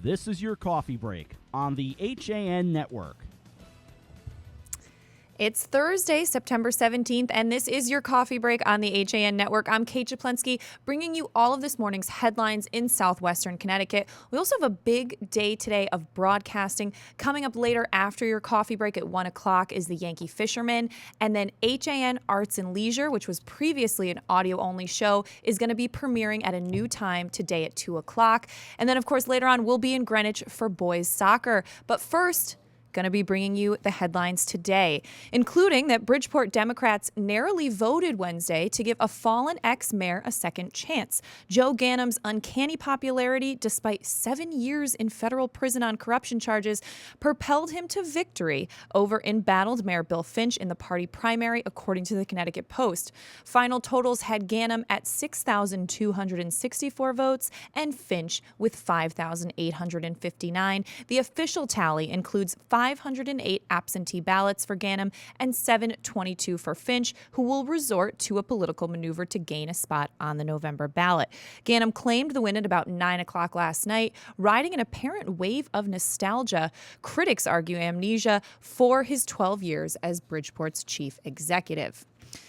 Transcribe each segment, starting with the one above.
This is your coffee break on the HAN Network. It's Thursday, September 17th, and this is your coffee break on the HAN Network. I'm Kate Czaplinski, bringing you all of this morning's headlines in Southwestern Connecticut. We also have a big day today of broadcasting. Coming up later after your coffee break at 1 o'clock is the Yankee Fisherman, and then HAN Arts and Leisure, which was previously an audio-only show, is going to be premiering at a new time today at 2 o'clock. And then, of course, later on, we'll be in Greenwich for boys soccer. But first, going to be bringing you the headlines today, including that Bridgeport Democrats narrowly voted Wednesday to give a fallen ex-mayor a second chance. Joe Ganem's uncanny popularity, despite 7 years in federal prison on corruption charges, propelled him to victory over embattled Mayor Bill Finch in the party primary, according to the Connecticut Post. Final totals had Ganem at 6,264 votes and Finch with 5,859. The official tally includes 508 absentee ballots for Ganem and 722 for Finch, who will resort to a political maneuver to gain a spot on the November ballot. Ganem claimed the win at about 9 o'clock last night, riding an apparent wave of nostalgia. Critics argue amnesia for his 12 years as Bridgeport's chief executive.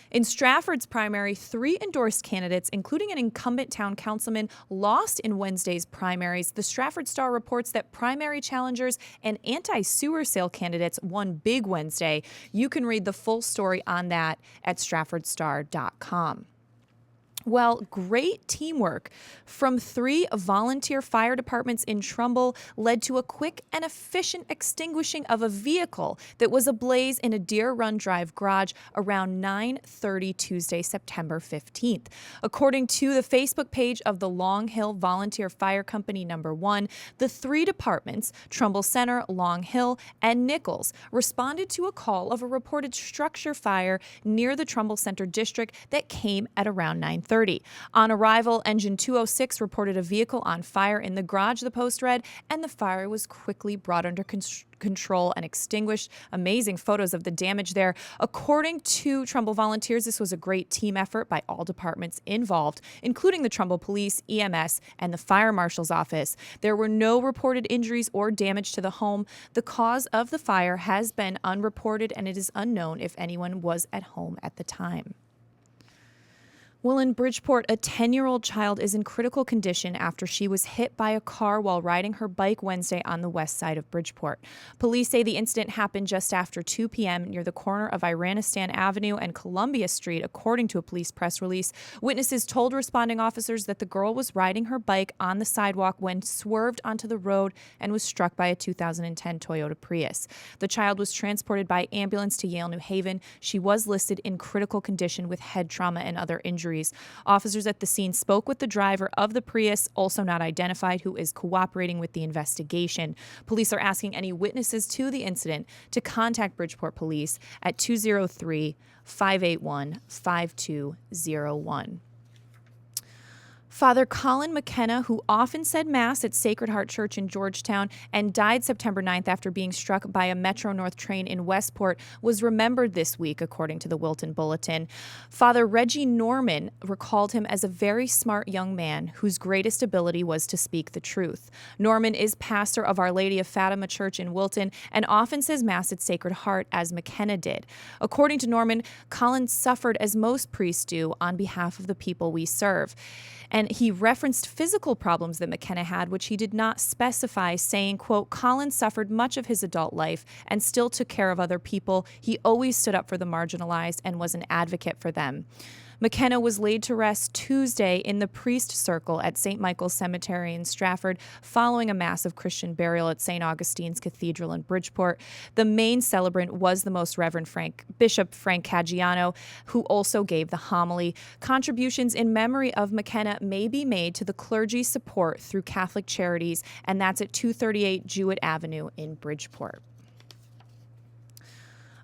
In Stratford's primary, 3 endorsed candidates, including an incumbent town councilman, lost in Wednesday's primaries. The Stratford Star reports that primary challengers and anti-sewer sale candidates won big Wednesday. You can read the full story on that at stratfordstar.com. Well, great teamwork from 3 volunteer fire departments in Trumbull led to a quick and efficient extinguishing of a vehicle that was ablaze in a Deer Run Drive garage around 9:30 Tuesday, September 15th. According to the Facebook page of the Long Hill Volunteer Fire Company No. 1, the 3 departments, Trumbull Center, Long Hill, and Nichols, responded to a call of a reported structure fire near the Trumbull Center district that came at around 9:30. On arrival, Engine 206 reported a vehicle on fire in the garage, the Post read, and the fire was quickly brought under control and extinguished. Amazing photos of the damage there. According to Trumbull volunteers, this was a great team effort by all departments involved, including the Trumbull Police, EMS, and the Fire Marshal's office. There were no reported injuries or damage to the home. The cause of the fire has been unreported, and it is unknown if anyone was at home at the time. Well, in Bridgeport, a 10-year-old child is in critical condition after she was hit by a car while riding her bike Wednesday on the west side of Bridgeport. Police say the incident happened just after 2 p.m. near the corner of Iranistan Avenue and Columbia Street, according to a police press release. Witnesses told responding officers that the girl was riding her bike on the sidewalk when swerved onto the road and was struck by a 2010 Toyota Prius. The child was transported by ambulance to Yale New Haven. She was listed in critical condition with head trauma and other injuries. Officers at the scene spoke with the driver of the Prius, also not identified, who is cooperating with the investigation. Police are asking any witnesses to the incident to contact Bridgeport Police at 203-581-5201. Father Colin McKenna, who often said Mass at Sacred Heart Church in Georgetown and died September 9th after being struck by a Metro North train in Westport, was remembered this week, according to the Wilton Bulletin. Father Reggie Norman recalled him as a very smart young man whose greatest ability was to speak the truth. Norman is pastor of Our Lady of Fatima Church in Wilton and often says Mass at Sacred Heart, as McKenna did. According to Norman, Colin suffered as most priests do on behalf of the people we serve. And he referenced physical problems that McKenna had, which he did not specify, saying, quote, Colin suffered much of his adult life and still took care of other people. He always stood up for the marginalized and was an advocate for them. McKenna was laid to rest Tuesday in the priest circle at St. Michael's Cemetery in Stratford following a massive Christian burial at St. Augustine's Cathedral in Bridgeport. The main celebrant was the Most Reverend Bishop Frank Caggiano, who also gave the homily. Contributions in memory of McKenna may be made to the clergy support through Catholic Charities, and that's at 238 Jewett Avenue in Bridgeport.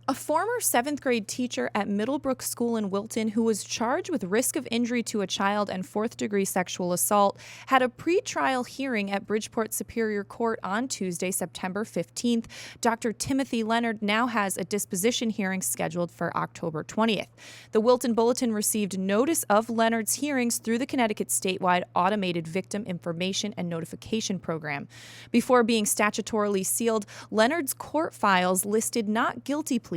A former 7th grade teacher at Middlebrook School in Wilton, who was charged with risk of injury to a child and 4th-degree sexual assault, had a pretrial hearing at Bridgeport Superior Court on Tuesday, September 15th. Dr. Timothy Leonard now has a disposition hearing scheduled for October 20th. The Wilton Bulletin received notice of Leonard's hearings through the Connecticut statewide Automated Victim Information and Notification Program. Before being statutorily sealed, Leonard's court files listed not guilty pleas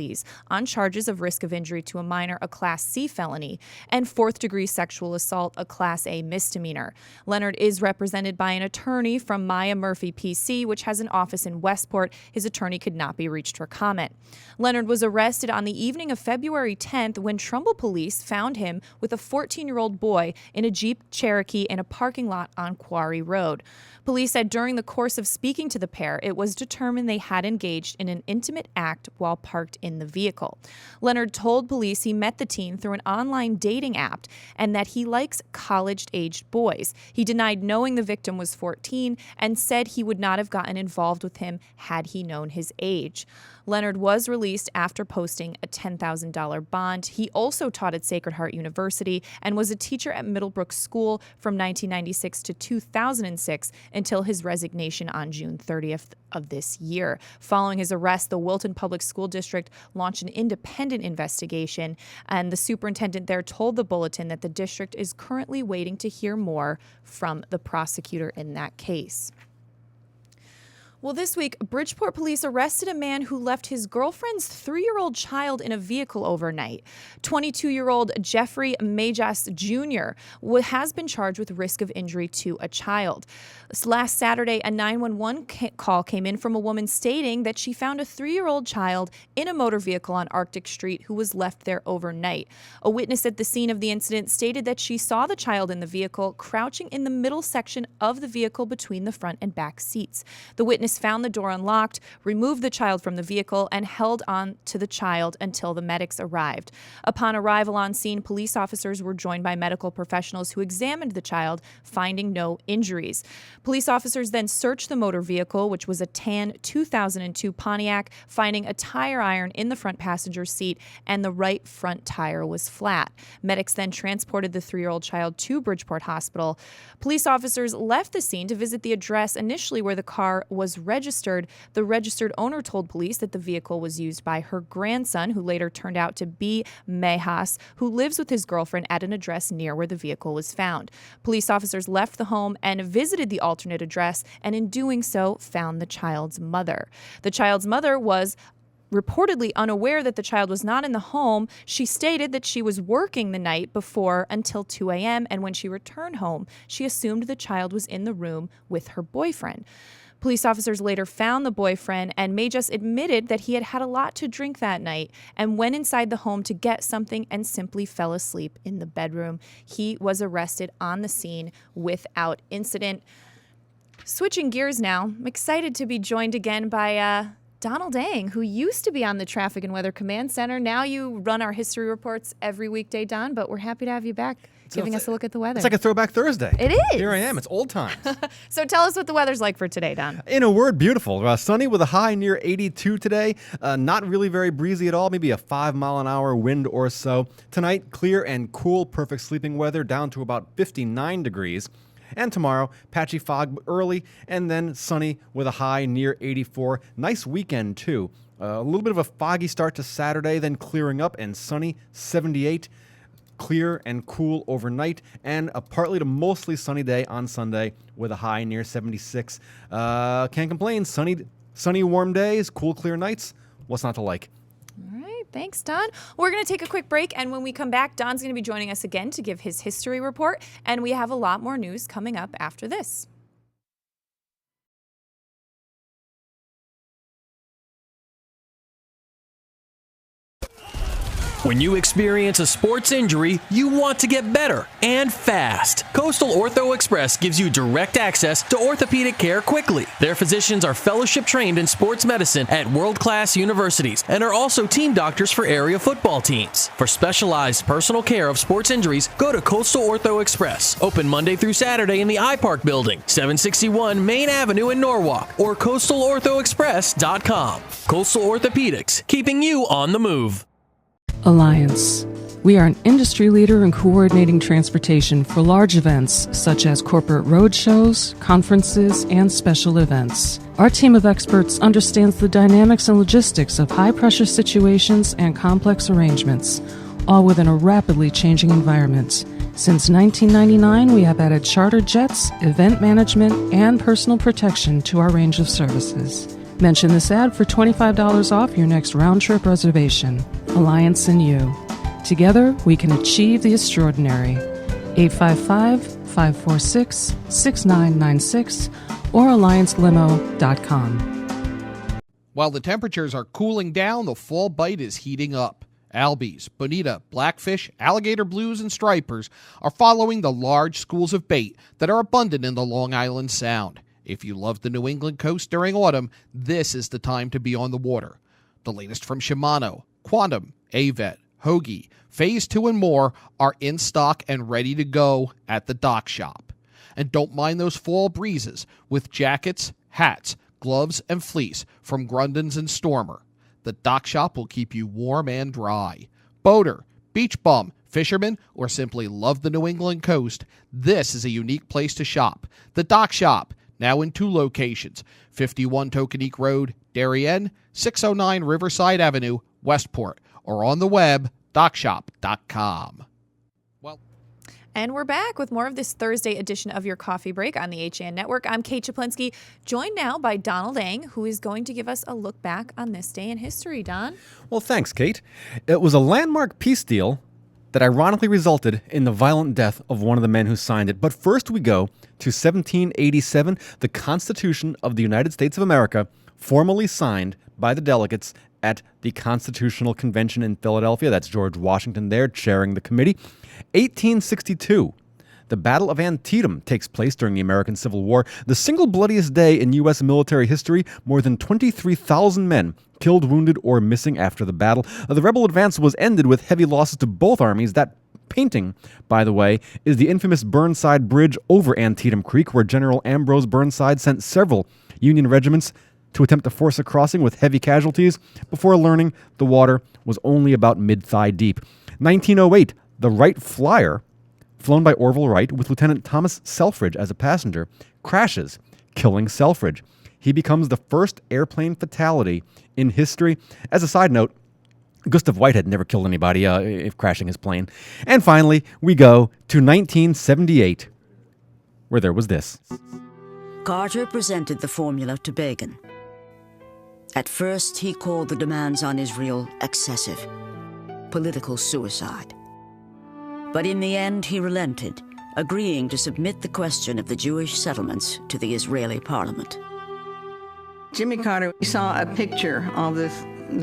on charges of risk of injury to a minor, a Class C felony, and 4th-degree sexual assault, a Class A misdemeanor. Leonard is represented by an attorney from Maya Murphy PC, which has an office in Westport. His attorney could not be reached for comment. Leonard was arrested on the evening of February 10th when Trumbull police found him with a 14-year-old boy in a Jeep Cherokee in a parking lot on Quarry Road. Police said during the course of speaking to the pair, it was determined they had engaged in an intimate act while parked in the vehicle. Leonard told police he met the teen through an online dating app and that he likes college-aged boys. He denied knowing the victim was 14 and said he would not have gotten involved with him had he known his age. Leonard was released after posting a $10,000 bond. He also taught at Sacred Heart University and was a teacher at Middlebrook School from 1996 to 2006 until his resignation on June 30th of this year. Following his arrest, the Wilton Public School District launched an independent investigation, and the superintendent there told the Bulletin that the district is currently waiting to hear more from the prosecutor in that case. Well, this week, Bridgeport police arrested a man who left his girlfriend's 3-year-old child in a vehicle overnight. 22-year-old Jeffrey Majas Jr. has been charged with risk of injury to a child. Last Saturday, a 911 call came in from a woman stating that she found a 3-year-old child in a motor vehicle on Arctic Street who was left there overnight. A witness at the scene of the incident stated that she saw the child in the vehicle crouching in the middle section of the vehicle between the front and back seats. The witness found the door unlocked, removed the child from the vehicle, and held on to the child until the medics arrived. Upon arrival on scene, police officers were joined by medical professionals who examined the child, finding no injuries. Police officers then searched the motor vehicle, which was a tan 2002 Pontiac, finding a tire iron in the front passenger seat, and the right front tire was flat. Medics then transported the 3-year-old child to Bridgeport Hospital. Police officers left the scene to visit the address initially where the car was registered. The registered owner told police that the vehicle was used by her grandson, who later turned out to be Majas, who lives with his girlfriend at an address near where the vehicle was found. Police officers left the home and visited the alternate address, and in doing so, found the child's mother. The child's mother was reportedly unaware that the child was not in the home. She stated that she was working the night before until 2 a.m., and when she returned home, she assumed the child was in the room with her boyfriend. Police officers later found the boyfriend, and Majas admitted that he had had a lot to drink that night and went inside the home to get something and simply fell asleep in the bedroom. He was arrested on the scene without incident. Switching gears now, I'm excited to be joined again by Donald Eng, who used to be on the Traffic and Weather Command Center. Now you run our history reports every weekday, Don, but we're happy to have you back, giving us a look at the weather. It's like a throwback Thursday. It is. Here I am. It's old times. So tell us what the weather's like for today, Don. In a word, beautiful. Sunny with a high near 82 today. Not really very breezy at all. Maybe a 5-mile-an-hour wind or so. Tonight, clear and cool, perfect sleeping weather down to about 59 degrees. And tomorrow, patchy fog early and then sunny with a high near 84. Nice weekend, too. A little bit of a foggy start to Saturday, then clearing up and sunny, 78. Clear and cool overnight, and a partly to mostly sunny day on Sunday with a high near 76. Can't complain. Sunny, warm days, cool, clear nights. What's not to like? All right. Thanks, Don. We're going to take a quick break, and when we come back, Don's going to be joining us again to give his history report, and we have a lot more news coming up after this. When you experience a sports injury, you want to get better and fast. Coastal Ortho Express gives you direct access to orthopedic care quickly. Their physicians are fellowship trained in sports medicine at world-class universities and are also team doctors for area football teams. For specialized personal care of sports injuries, go to Coastal Ortho Express. Open Monday through Saturday in the iPark Building, 761 Main Avenue in Norwalk, or coastalorthoexpress.com. Coastal Orthopedics, keeping you on the move. Alliance. We are an industry leader in coordinating transportation for large events such as corporate road shows, conferences, and special events. Our team of experts understands the dynamics and logistics of high-pressure situations and complex arrangements, all within a rapidly changing environment. Since 1999, we have added charter jets, event management, and personal protection to our range of services. Mention this ad for $25 off your next round-trip reservation. Alliance and you. Together, we can achieve the extraordinary. 855-546-6996 or alliancelimo.com. While the temperatures are cooling down, the fall bite is heating up. Albies, bonita, blackfish, alligator blues, and stripers are following the large schools of bait that are abundant in the Long Island Sound. If you love the New England coast during autumn, this is the time to be on the water. The latest from Shimano, Quantum, Avet, Hoagie, Phase 2 and more are in stock and ready to go at the dock shop. And don't mind those fall breezes with jackets, hats, gloves, and fleece from Grundens and Stormer. The dock shop will keep you warm and dry. Boater, beach bum, fisherman, or simply love the New England coast, this is a unique place to shop. The dock shop, now in 2 locations, 51 Tokenique Road, Darien, 609 Riverside Avenue, Westport, or on the web, dockshop.com. And we're back with more of this Thursday edition of your Coffee Break on the HAN Network. I'm Kate Czaplinski, joined now by Donald Eng, who is going to give us a look back on this day in history. Don? Well, thanks, Kate. It was a landmark peace deal that ironically resulted in the violent death of one of the men who signed it. But first we go to 1787, the Constitution of the United States of America, formally signed by the delegates at the Constitutional Convention in Philadelphia. That's George Washington there chairing the committee. 1862, the Battle of Antietam takes place during the American Civil War, the single bloodiest day in U.S. military history. More than 23,000 men killed, wounded, or missing after the battle. The rebel advance was ended with heavy losses to both armies. That painting, by the way, is the infamous Burnside Bridge over Antietam Creek, where General Ambrose Burnside sent several Union regiments to attempt to force a crossing with heavy casualties before learning the water was only about mid-thigh deep. 1908, the Wright Flyer, flown by Orville Wright with Lieutenant Thomas Selfridge as a passenger, crashes, killing Selfridge. He becomes the first airplane fatality in history. As a side note, Gustav Whitehead never killed anybody if crashing his plane. And finally, we go to 1978, where there was this. Carter presented the formula to Begin. At first, he called the demands on Israel excessive, political suicide. But in the end, he relented, agreeing to submit the question of the Jewish settlements to the Israeli parliament. Jimmy Carter saw a picture of the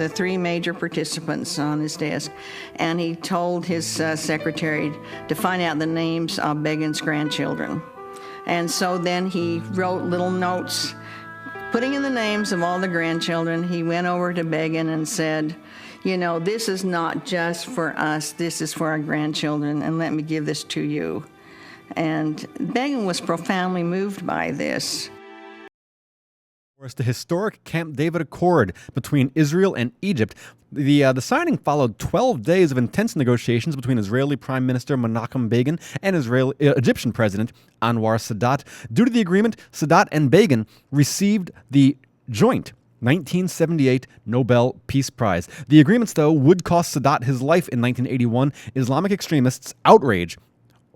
3 major participants on his desk, and he told his secretary to find out the names of Begin's grandchildren. And so then he wrote little notes, putting in the names of all the grandchildren. He went over to Begin and said, you know, this is not just for us, this is for our grandchildren, and let me give this to you. And Begin was profoundly moved by this. The historic Camp David Accord between Israel and Egypt. The signing followed 12 days of intense negotiations between Israeli Prime Minister Menachem Begin and Egyptian President Anwar Sadat. Due to the agreement, Sadat and Begin received the joint 1978 Nobel Peace Prize. The agreements, though, would cost Sadat his life in 1981. Islamic extremists, outrage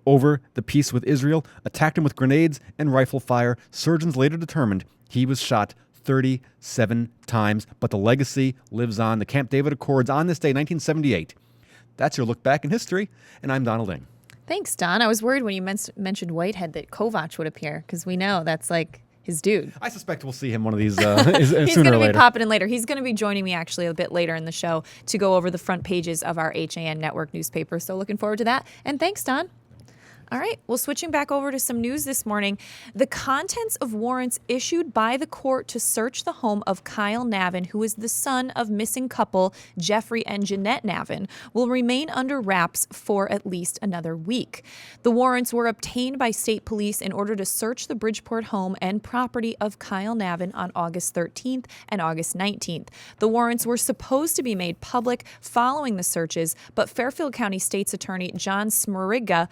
over the peace with Israel, attacked him with grenades and rifle fire. Surgeons later determined he was shot 37 times, but the legacy lives on. The Camp David Accords on this day, 1978. That's your look back in history, and I'm Donald Eng. Thanks, Don. I was worried when you mentioned Whitehead that Kovach would appear, because we know that's like his dude. I suspect we'll see him one of these He's sooner going or to be later. popping in later. He's going to be joining me actually a bit later in the show to go over the front pages of our HAN Network newspaper. So looking forward to that. And thanks, Don. All right, well, switching back over to some news this morning, the contents of warrants issued by the court to search the home of Kyle Navin, who is the son of missing couple Jeffrey and Jeanette Navin, will remain under wraps for at least another week. The warrants were obtained by state police in order to search the Bridgeport home and property of Kyle Navin on August 13th and August 19th. The warrants were supposed to be made public following the searches, but Fairfield County State's Attorney John Smrga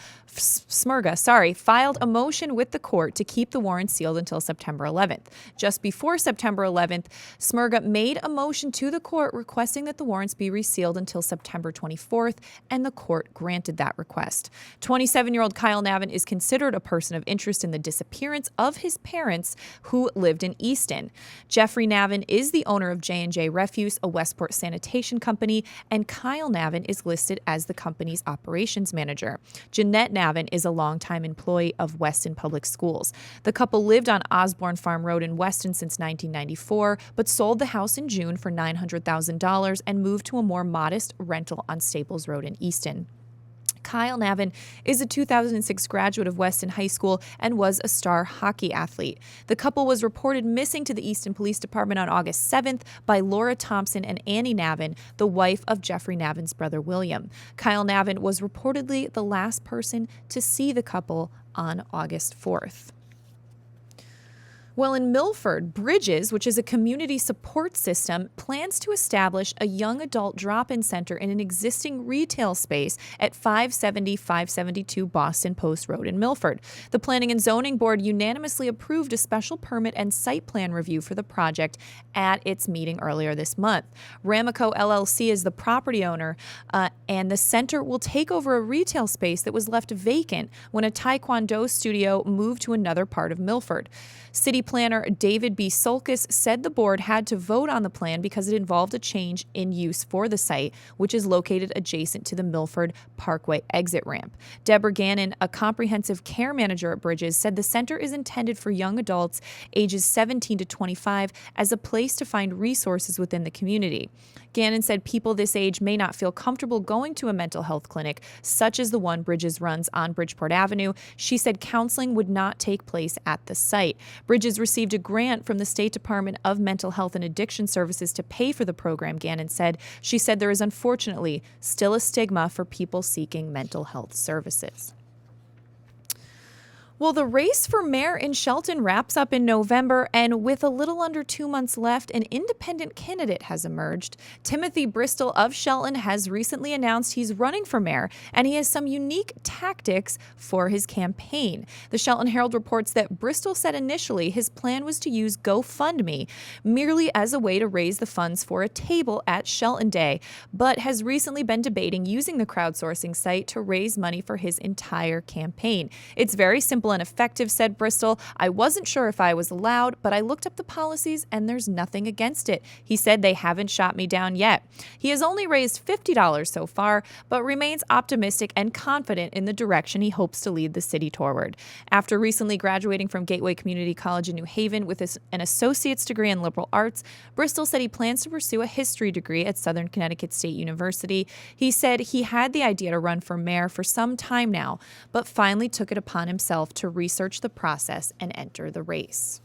filed a motion with the court to keep the warrant sealed until September 11th. Just before September 11th, Smrga made a motion to the court requesting that the warrants be resealed until September 24th, and the court granted that request. 27-year-old Kyle Navin is considered a person of interest in the disappearance of his parents who lived in Easton. Jeffrey Navin is the owner of J&J Refuse, a Westport sanitation company, and Kyle Navin is listed as the company's operations manager. Jeanette Navin is a longtime employee of Weston Public Schools. The couple lived on Osborne Farm Road in Weston since 1994, but sold the house in June for $900,000 and moved to a more modest rental on Staples Road in Easton. Kyle Navin is a 2006 graduate of Weston High School and was a star hockey athlete. The couple was reported missing to the Easton Police Department on August 7th by Laura Thompson and Annie Navin, the wife of Jeffrey Navin's brother William. Kyle Navin was reportedly the last person to see the couple on August 4th. Well, in Milford, Bridges, which is a community support system, plans to establish a young adult drop-in center in an existing retail space at 570-572 Boston Post Road in Milford. The Planning and Zoning Board unanimously approved a special permit and site plan review for the project at its meeting earlier this month. Ramaco LLC is the property owner, and the center will take over a retail space that was left vacant when a Taekwondo studio moved to another part of Milford. City planner David B. Solkis said the board had to vote on the plan because it involved a change in use for the site, which is located adjacent to the Milford Parkway exit ramp. Deborah Gannon, a comprehensive care manager at Bridges, said the center is intended for young adults ages 17 to 25 as a place to find resources within the community. Gannon said people this age may not feel comfortable going to a mental health clinic, such as the one Bridges runs on Bridgeport Avenue. She said counseling would not take place at the site. Bridges received a grant from the State Department of Mental Health and Addiction Services to pay for the program, Gannon said. She said there is unfortunately still a stigma for people seeking mental health services. Well, the race for mayor in Shelton wraps up in November, and with a little under 2 months left, an independent candidate has emerged. Timothy Bristol of Shelton has recently announced he's running for mayor, and he has some unique tactics for his campaign. The Shelton Herald reports that Bristol said initially his plan was to use GoFundMe merely as a way to raise the funds for a table at Shelton Day, but has recently been debating using the crowdsourcing site to raise money for his entire campaign. It's very simple and effective, said Bristol. I wasn't sure if I was allowed, but I looked up the policies and there's nothing against it. He said they haven't shot me down yet. He has only raised $50 so far, but remains optimistic and confident in the direction he hopes to lead the city toward. After recently graduating from Gateway Community College in New Haven with an associate's degree in liberal arts, Bristol said he plans to pursue a history degree at Southern Connecticut State University. He said he had the idea to run for mayor for some time now, but finally took it upon himself to research the process and enter the race.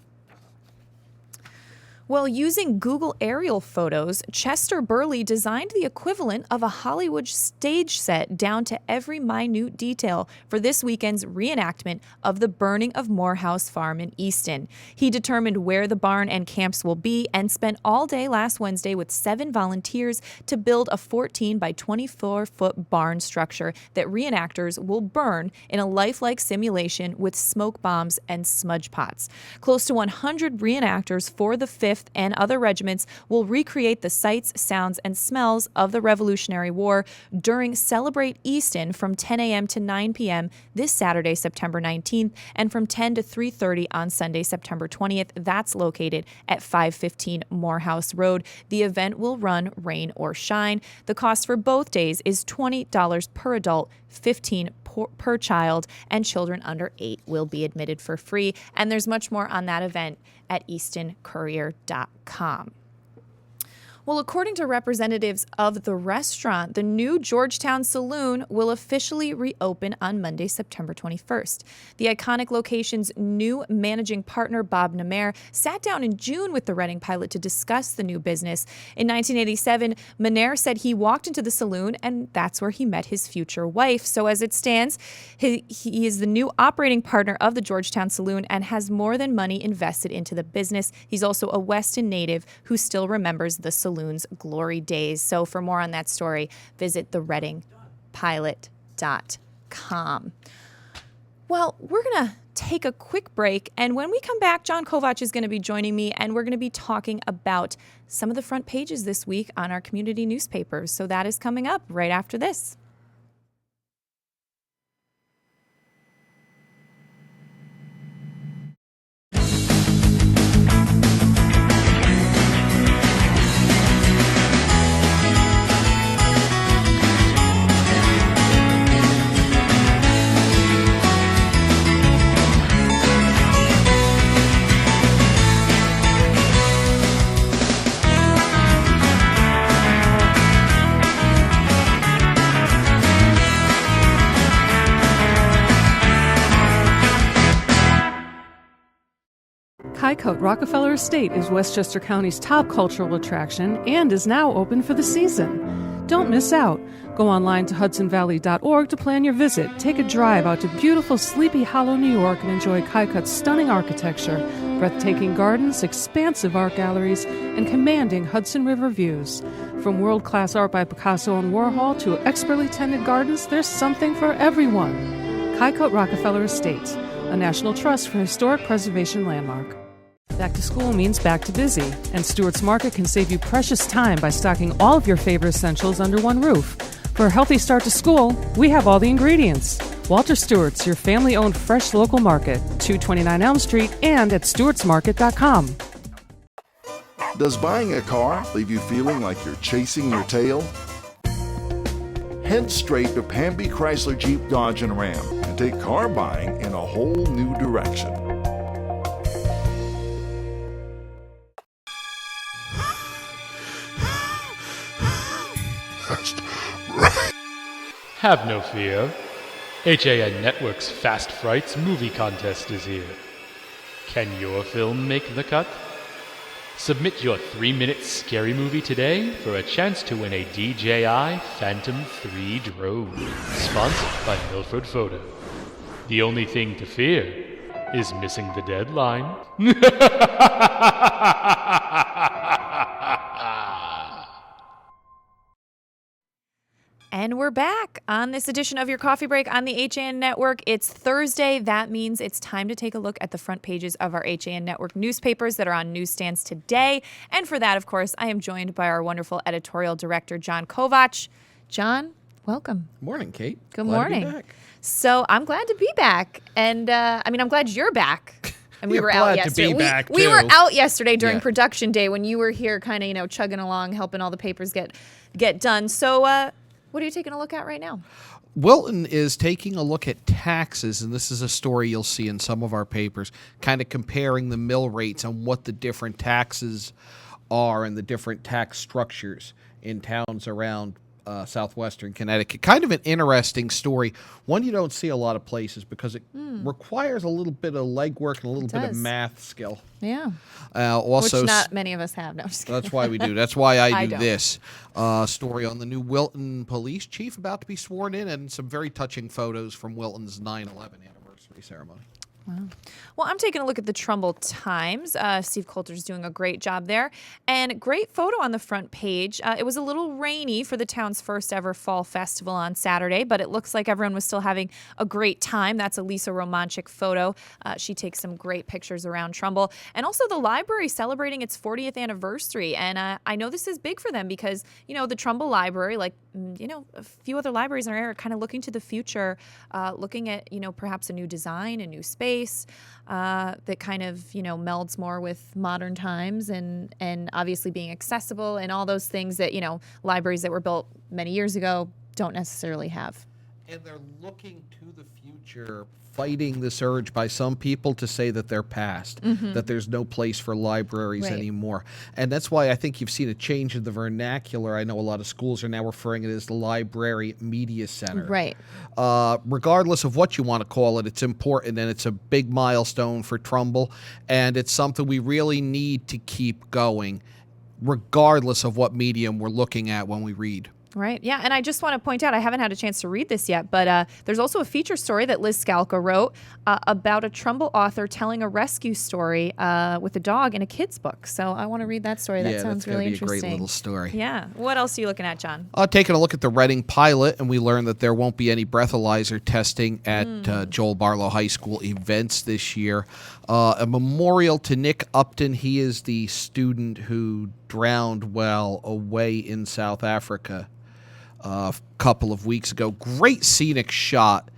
Well, using Google aerial photos, Chester Burley designed the equivalent of a Hollywood stage set down to every minute detail for this weekend's reenactment of the burning of Morehouse Farm in Easton. He determined where the barn and camps will be and spent all day last Wednesday with 7 volunteers to build a 14 by 24-foot barn structure that reenactors will burn in a lifelike simulation with smoke bombs and smudge pots. Close to 100 reenactors for the 5th 5th and other regiments will recreate the sights, sounds, and smells of the Revolutionary War during Celebrate Easton from 10 a.m. to 9 p.m. this Saturday, September 19th, and from 10 to 3:30 on Sunday, September 20th. That's located at 515 Morehouse Road. The event will run rain or shine. The cost for both days is $20 per adult, $15 per child, and children under 8 will be admitted for free. And there's much more on that event at eastoncourier.com. Well, according to representatives of the restaurant, the new Georgetown Saloon will officially reopen on Monday, September 21st. The iconic location's new managing partner, Bob Namer, sat down in June with the Reading pilot to discuss the new business. In 1987, Namer said he walked into the saloon and that's where he met his future wife. So as it stands, he is the new operating partner of the Georgetown Saloon and has more than money invested into the business. He's also a Weston native who still remembers the saloon's glory days. So for more on that story, visit thereadingpilot.com. Well, we're going to take a quick break, and when we come back, John Kovach is going to be joining me, and we're going to be talking about some of the front pages this week on our community newspapers. So that is coming up right after this. Highcote Rockefeller Estate is Westchester County's top cultural attraction and is now open for the season. Don't miss out. Go online to hudsonvalley.org to plan your visit. Take a drive out to beautiful Sleepy Hollow, New York, and enjoy Highcote's stunning architecture, breathtaking gardens, expansive art galleries, and commanding Hudson River views. From world-class art by Picasso and Warhol to expertly tended gardens, there's something for everyone. Highcote Rockefeller Estate, a National Trust for Historic Preservation landmark. Back to school means back to busy, and Stewart's Market can save you precious time by stocking all of your favorite essentials under one roof. For a healthy start to school, we have all the ingredients. Walter Stewart's, your family-owned fresh local market, 229 Elm Street and at stewartsmarket.com. Does buying a car leave you feeling like you're chasing your tail? Head straight to Pamby Chrysler Jeep Dodge and Ram and take car buying in a whole new direction. Have no fear. HAN Network's Fast Frights movie contest is here. Can your film make the cut? Submit your 3-minute scary movie today for a chance to win a DJI Phantom 3 drone, sponsored by Milford Photo. The only thing to fear is missing the deadline. And we're back on this edition of your Coffee Break on the HAN Network. It's Thursday. That means it's time to take a look at the front pages of our HAN Network newspapers that are on newsstands today. And for that, of course, I am joined by our wonderful editorial director, John Kovach. John, welcome. Morning, Kate. Good Glad morning. to be back. So I'm glad to be back. And I'm glad you're back. And we You're were out glad to yesterday. be back, we were too. out yesterday during Yeah. production day when you were here kind of, chugging along, helping all the papers get done. So what are you taking a look at right now? Wilton is taking a look at taxes, and this is a story you'll see in some of our papers, kind of comparing the mill rates and what the different taxes are and the different tax structures in towns around Southwestern Connecticut. Kind of an interesting story, one you don't see a lot of places because it requires a little bit of legwork and a little bit of math skill. Yeah. Also, which not many of us have. No, I'm just kidding. that's why we do. That's why I I do don't. this story on the new Wilton police chief about to be sworn in, and some very touching photos from Wilton's 9/11 anniversary ceremony. Well, I'm taking a look at the Trumbull Times. Steve Coulter's doing a great job there. And great photo on the front page. It was a little rainy for the town's first ever fall festival on Saturday, but it looks like everyone was still having a great time. That's a Lisa Romanchik photo. She takes some great pictures around Trumbull. And also the library celebrating its 40th anniversary. And I know this is big for them because, the Trumbull Library, like, a few other libraries in our area, are kind of looking to the future, looking at, perhaps a new design, a new space that kind of, melds more with modern times and obviously being accessible and all those things that, libraries that were built many years ago don't necessarily have. And they're looking to the future, fighting this urge by some people to say that they're past, that there's no place for libraries anymore. And that's why I think you've seen a change in the vernacular. I know a lot of schools are now referring to it as the Library Media Center. Right. Regardless of what you want to call it, it's important, and it's a big milestone for Trumbull, and it's something we really need to keep going, regardless of what medium we're looking at when we read. Right. Yeah. And I just want to point out, I haven't had a chance to read this yet, but there's also a feature story that Liz Scalca wrote about a Trumbull author telling a rescue story with a dog in a kid's book. So I want to read that story. That sounds really interesting. Yeah, that's going to be a great little story. Yeah. What else are you looking at, John? Taking a look at the Reading pilot, and we learned that there won't be any breathalyzer testing at Joel Barlow High School events this year. A memorial to Nick Upton. He is the student who drowned while away in South Africa a couple of weeks ago. Great scenic shot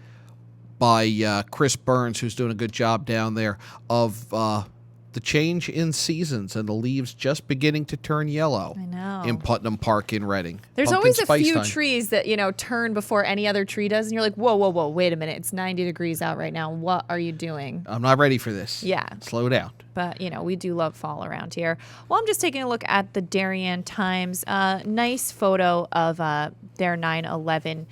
by Chris Burns, who's doing a good job down there, of the change in seasons and the leaves just beginning to turn yellow. I know. In Putnam Park in Reading. There's Pumpkin always a spice few time. trees that, turn before any other tree does, and you're like, whoa, wait a minute. It's 90 degrees out right now. What are you doing? I'm not ready for this. Yeah. Slow down. But, we do love fall around here. Well, I'm just taking a look at the Darien Times. Nice photo of their 9/11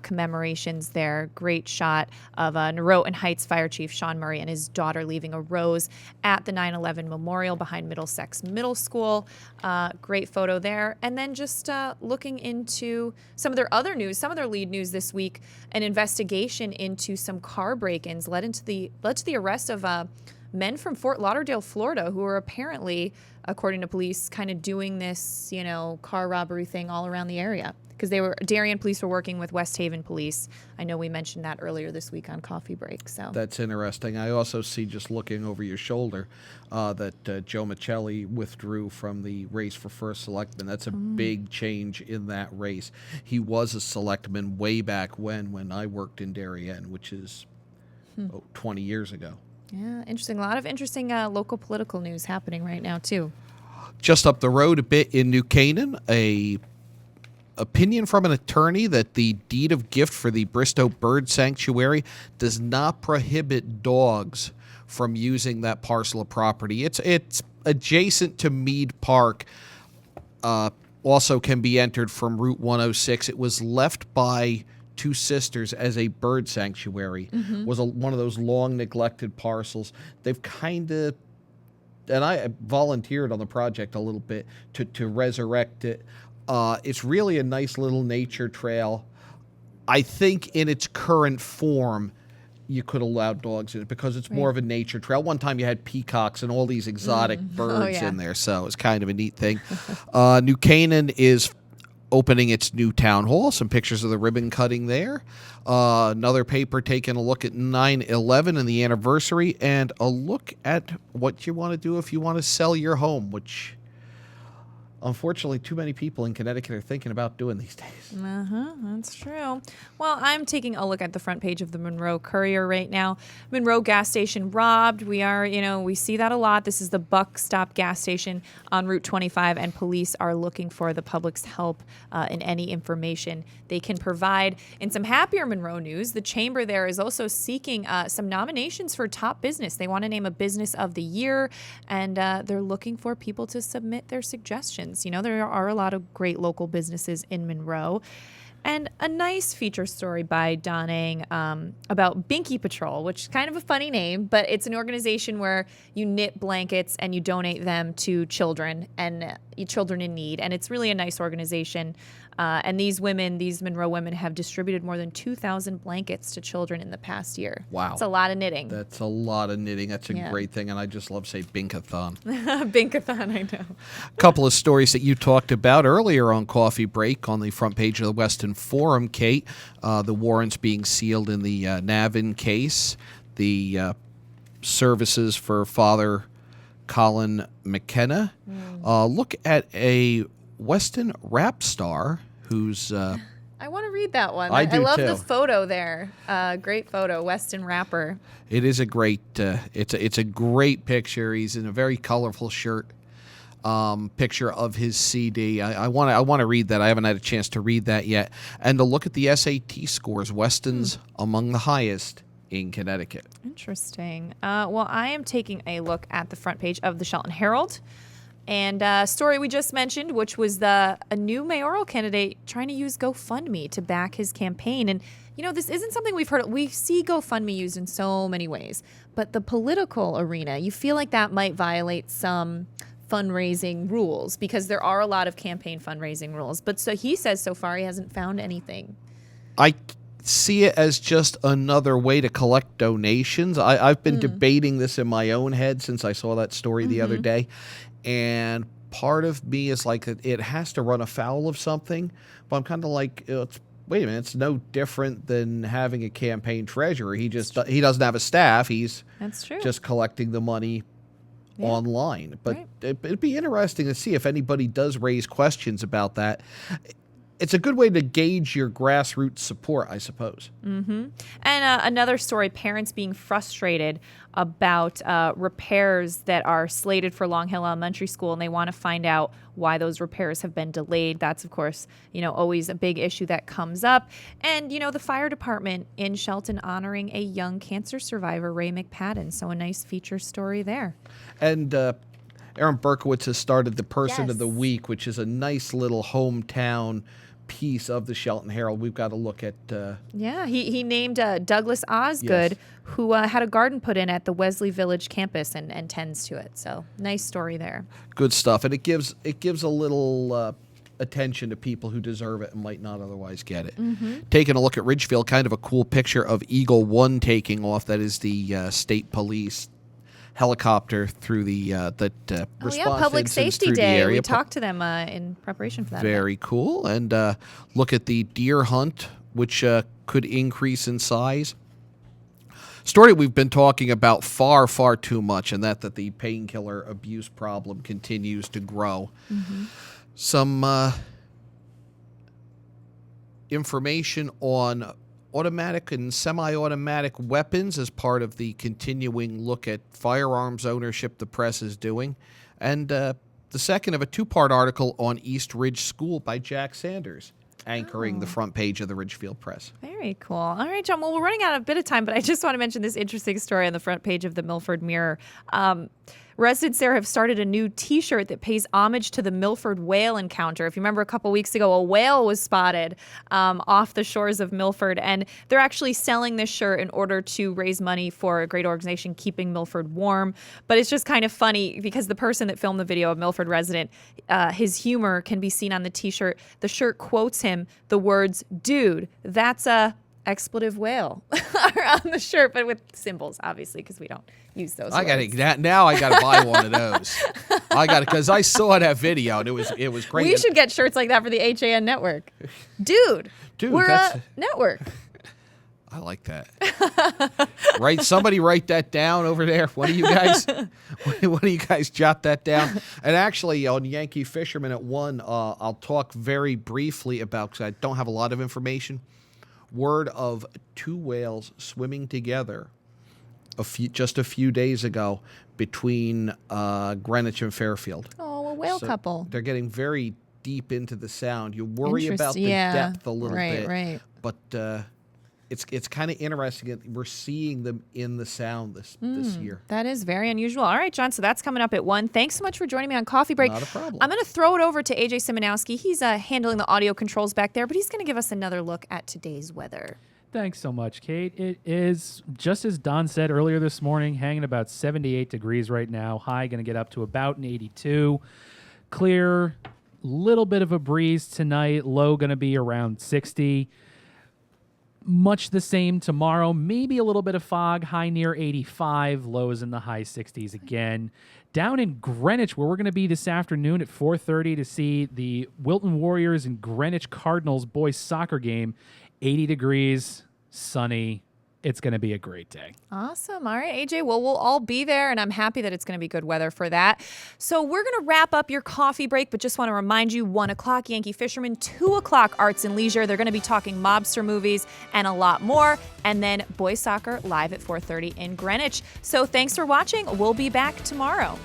commemorations there. Great shot of Norotan Heights Fire Chief Sean Murray and his daughter leaving a rose at the 9/11 memorial behind Middlesex Middle School. Great photo there. And then just looking into some of their other news, some of their lead news this week, an investigation into some car break-ins led to the arrest of men from Fort Lauderdale, Florida, who were apparently, according to police, kind of doing this, car robbery thing all around the area. Because Darien police were working with West Haven police. I know we mentioned that earlier this week on Coffee Break. So that's interesting. I also see, just looking over your shoulder, that Joe Michelli withdrew from the race for first selectman. That's a big change in that race. He was a selectman way back when I worked in Darien, which is 20 years ago. Yeah, interesting. A lot of interesting local political news happening right now, too. Just up the road a bit in New Canaan, a opinion from an attorney that the deed of gift for the Bristow Bird Sanctuary does not prohibit dogs from using that parcel of property. It's adjacent to Mead Park. Also can be entered from Route 106. It was left by Two Sisters as a bird sanctuary. Was one of those long neglected parcels. They've kind of, and I volunteered on the project a little bit to resurrect it. It's really a nice little nature trail. I think in its current form, you could allow dogs in it because it's more of a nature trail. One time you had peacocks and all these exotic birds in there, so it's kind of a neat thing. New Canaan is opening its new town hall. Some pictures of the ribbon cutting there. Another paper taking a look at 9/11 and the anniversary, and a look at what you want to do if you want to sell your home, which unfortunately too many people in Connecticut are thinking about doing these days. That's true. Well, I'm taking a look at the front page of the Monroe Courier right now. Monroe gas station robbed. We see that a lot. This is the Buck Stop gas station on Route 25, and police are looking for the public's help in any information they can provide. In some happier Monroe news, the chamber there is also seeking some nominations for top business. They want to name a business of the year, and they're looking for people to submit their suggestions. There are a lot of great local businesses in Monroe. And a nice feature story by Don Eng about Binky Patrol, which is kind of a funny name, but it's an organization where you knit blankets and you donate them to children and children in need. And it's really a nice organization. And these Monroe women, have distributed more than 2,000 blankets to children in the past year. Wow. That's a lot of knitting. That's a lot of knitting. That's a great thing, and I just love to say Binkathon. Binkathon, I know. A couple of stories that you talked about earlier on Coffee Break on the front page of the Weston Forum, Kate. The warrants being sealed in the Navin case. The services for Father Colin McKenna. Look at a Weston rap star who's... I want to read that one. I do love too. the photo there. Great photo, Weston rapper. It is a great... it's a great picture. He's in a very colorful shirt. Picture of his CD. I want to read that. I haven't had a chance to read that yet. And to look at the SAT scores, Weston's among the highest in Connecticut. Interesting. Well, I am taking a look at the front page of the Shelton Herald. And a story we just mentioned, which was a new mayoral candidate trying to use GoFundMe to back his campaign. And, this isn't something we've heard. We see GoFundMe used in so many ways. But the political arena, you feel like that might violate some fundraising rules, because there are a lot of campaign fundraising rules. But so he says so far he hasn't found anything. I see it as just another way to collect donations. I've been debating this in my own head since I saw that story the other day. And part of me is like, it has to run afoul of something. But I'm kind of like, wait a minute, it's no different than having a campaign treasurer. He doesn't have a staff. He's just collecting the money online. But it'd be interesting to see if anybody does raise questions about that. It's a good way to gauge your grassroots support, I suppose. And another story, parents being frustrated about repairs that are slated for Long Hill Elementary School, and they want to find out why those repairs have been delayed. That's, of course, always a big issue that comes up. And, the fire department in Shelton honoring a young cancer survivor, Ray McPadden. So a nice feature story there. And Aaron Berkowitz has started the Person of the Week, which is a nice little hometown piece of the Shelton Herald. We've got to look at... he named Douglas Osgood, who had a garden put in at the Wesley Village campus and tends to it. So nice story there. Good stuff. And it gives a little attention to people who deserve it and might not otherwise get it. Taking a look at Ridgefield, kind of a cool picture of Eagle 1 taking off. That is the state police helicopter through the response Public Safety Day. area. We talked to them in preparation for that. Very cool. And look at the deer hunt, which could increase in size. Story we've been talking about far, far too much, and that the painkiller abuse problem continues to grow. Some information on automatic and semi-automatic weapons as part of the continuing look at firearms ownership the press is doing. And the second of a two-part article on East Ridge School by Jack Sanders, anchoring the front page of the Ridgefield Press. Very cool. All right, John. Well, we're running out of a bit of time, but I just want to mention this interesting story on the front page of the Milford Mirror. Residents there have started a new T-shirt that pays homage to the Milford whale encounter. If you remember, a couple weeks ago, a whale was spotted off the shores of Milford, and they're actually selling this shirt in order to raise money for a great organization, Keeping Milford Warm. But it's just kind of funny because the person that filmed the video, a Milford resident, his humor can be seen on the T-shirt. The shirt quotes him the words, "Dude, that's a expletive whale," on the shirt, but with symbols, obviously, because we don't use those. I gotta buy one of those. Because I saw that video and it was great. We should get shirts like that for the HAN network. Dude, we're a network. I like that. Somebody write that down over there. One of you guys jot that down. And actually, on Yankee Fisherman at 1, I'll talk very briefly about, because I don't have a lot of information. Word of 2 whales swimming together just a few days ago between Greenwich and Fairfield. Oh, a whale couple. They're getting very deep into the sound. You worry about the depth a little bit. Right. But it's kind of interesting that we're seeing them in the sound this year. That is very unusual. All right, John, so that's coming up at 1. Thanks so much for joining me on Coffee Break. Not a problem. I'm going to throw it over to AJ Simonowski. He's handling the audio controls back there, but he's going to give us another look at today's weather. Thanks so much, Kate. It is, just as Don said earlier this morning, hanging about 78 degrees right now. High going to get up to about an 82. Clear, Little bit of a breeze tonight. Low going to be around 60. Much the same tomorrow. Maybe a little bit of fog. High near 85. Lows in the high 60s again. Down in Greenwich, where we're going to be this afternoon at 4:30 to see the Wilton Warriors and Greenwich Cardinals boys soccer game. 80 degrees, sunny. It's going to be a great day. Awesome. All right, AJ. Well, we'll all be there, and I'm happy that it's going to be good weather for that. So we're going to wrap up your coffee break, but just want to remind you, 1 o'clock, Yankee Fisherman, 2 o'clock, Arts and Leisure. They're going to be talking mobster movies and a lot more, and then boys soccer live at 4:30 in Greenwich. So thanks for watching. We'll be back tomorrow.